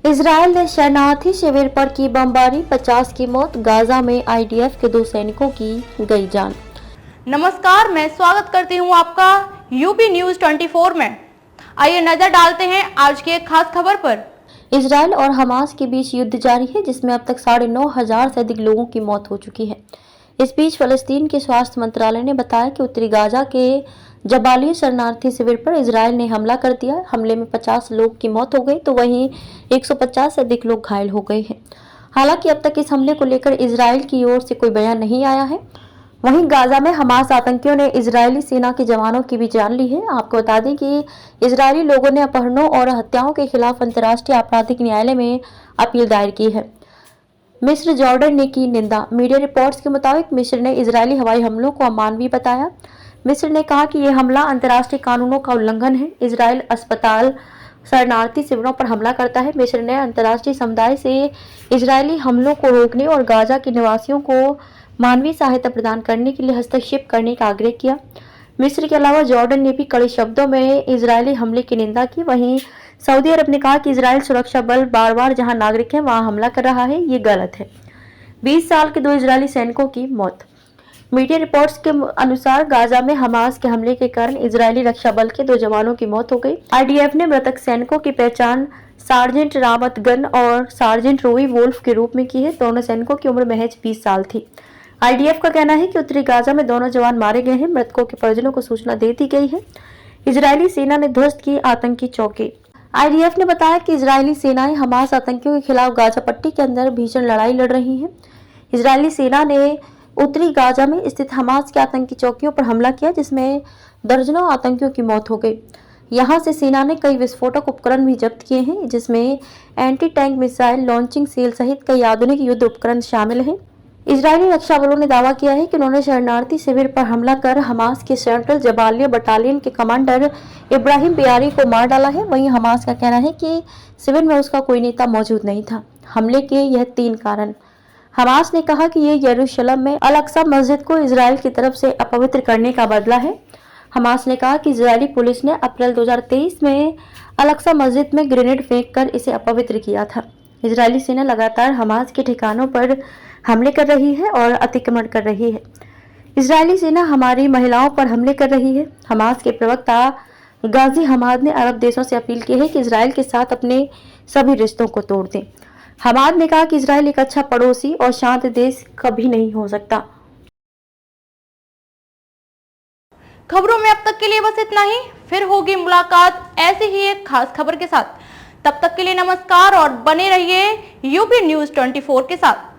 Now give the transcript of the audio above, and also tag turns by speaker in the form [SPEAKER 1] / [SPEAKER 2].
[SPEAKER 1] Israel ने शरणार्थी शिविर पर की बमबारी, 50 की मौत। गाजा में आईडीएफ के 2 सैनिकों की गई जान।
[SPEAKER 2] नमस्कार, मैं स्वागत करती हूं आपका यूपी न्यूज 24 में। आइए नजर डालते हैं आज की एक खास खबर पर।
[SPEAKER 1] इजराइल और हमास के बीच युद्ध जारी है, जिसमें अब तक 9,500 से अधिक लोगों की मौत हो चुकी है। इस बीच फलस्तीन के स्वास्थ्य मंत्रालय ने बताया कि उत्तरी गाजा के जबालिया शरणार्थी शिविर पर इजराइल ने हमला कर दिया। हमले में 50 लोग की मौत हो गई, तो वहीं 150 से अधिक लोग घायल हो गए हैं। हालांकि अब तक इस हमले को लेकर इजराइल की ओर से कोई बयान नहीं आया है। वहीं गाजा में हमास आतंकियों ने इजरायली सेना के जवानों की भी जान ली है। आपको बता दें कि इजरायली लोगों ने अपहरणों और हत्याओं के खिलाफ अंतर्राष्ट्रीय आपराधिक न्यायालय में अपील दायर की है। मिस्र जॉर्डन ने की निंदा। मीडिया रिपोर्ट्स के मुताबिक मिस्र ने इजरायली हवाई हमलों को अमानवीय बताया। मिस्र ने कहा कि यह हमला अंतर्राष्ट्रीय कानूनों का उल्लंघन है। इजरायल अस्पताल, शरणार्थी शिविरों पर हमला करता है। मिस्र ने अंतर्राष्ट्रीय समुदाय से इजरायली हमलों को रोकने और गाजा के निवासियों को मानवीय सहायता प्रदान करने के लिए हस्तक्षेप करने का आग्रह किया। मिस्र के अलावा जॉर्डन ने भी कड़े शब्दों में इजरायली हमले की निंदा की। वहीं सऊदी अरब ने कहा कि इजरायल सुरक्षा बल बार बार जहां नागरिक हैं वहां हमला कर रहा है, ये गलत है। 20 साल के 2 इजरायली सैनिकों की मौत। मीडिया रिपोर्ट्स के अनुसार गाजा में हमास के हमले के कारण इजरायली रक्षा बल के 2 जवानों की मौत हो गई। आईडीएफ ने मृतक सैनिकों की पहचान सार्जेंट रामत गन और सार्जेंट रोई वोल्फ के रूप में की है। दोनों सैनिकों की उम्र महज 20 साल थी। आईडीएफ का कहना है कि उत्तरी गाजा में दोनों जवान मारे गए हैं। मृतकों के परिजनों को सूचना दे दी गई है। इजरायली सेना ने ध्वस्त की आतंकी चौकी। आईडीएफ ने बताया कि इजरायली सेनाएं हमास आतंकियों के खिलाफ गाजा पट्टी के अंदर भीषण लड़ाई लड़ रही हैं। इजरायली सेना ने उत्तरी गाजा में स्थित हमास की आतंकी चौकियों पर हमला किया, जिसमें दर्जनों आतंकियों की मौत हो गई। यहां से सेना ने कई विस्फोटक उपकरण भी जब्त किए हैं, जिसमें anti tank missile launching cell सहित कई आधुनिक युद्ध उपकरण शामिल हैं। इजरायली रक्षा बलों ने दावा किया है कि उन्होंने शरणार्थी शिविर पर हमला कर हमास के सेंट्रल जबालिया बटालियन के कमांडर इब्राहिम बियारी को मार डाला है। वहीं हमास का कहना है कि शिविर में उसका कोई नेता मौजूद नहीं था। हमले के यह 3 कारण। हमास ने कहा कि यह यरूशलेम में अल-अक्सा मस्जिद को इजराइल की तरफ से अपवित्र करने का बदला है। हमास ने कहा कि इजरायली पुलिस ने अप्रैल 2023 में अल-अक्सा मस्जिद में ग्रेनेड फेंक कर इसे अपवित्र किया था। इजरायली सेना लगातार हमास के ठिकानों पर हमले कर रही है और अतिक्रमण कर रही है। इजरायली सेना हमारी महिलाओं पर हमले कर रही है। हमास के प्रवक्ता गाजी हमाद ने अरब देशों से अपील की है कि इजरायल के साथ अपने सभी रिश्तों को तोड़ दें। हमाद ने कहा कि इजरायल एक अच्छा पड़ोसी और शांत देश कभी नहीं हो सकता।
[SPEAKER 2] खबरों में अब तक के लिए बस इतना ही। फिर होगी मुलाकात ऐसे ही एक खास खबर के साथ। तब तक के लिए नमस्कार और बने रहिए यूपी न्यूज 24 के साथ।